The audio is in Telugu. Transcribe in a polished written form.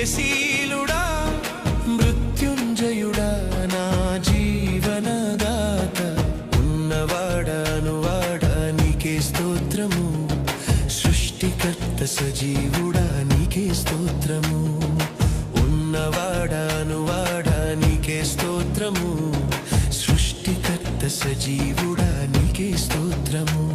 జయశీలుడా మృత్యుంజయుడా నా జీవనదాత ఉన్నవాడా నీకే స్తోత్రము సృష్టికర్త సజీవుడా నీకే స్తోత్రము ఉన్నవాడా నీకే స్తోత్రము సృష్టికర్త సజీవుడా నీకే స్తోత్రము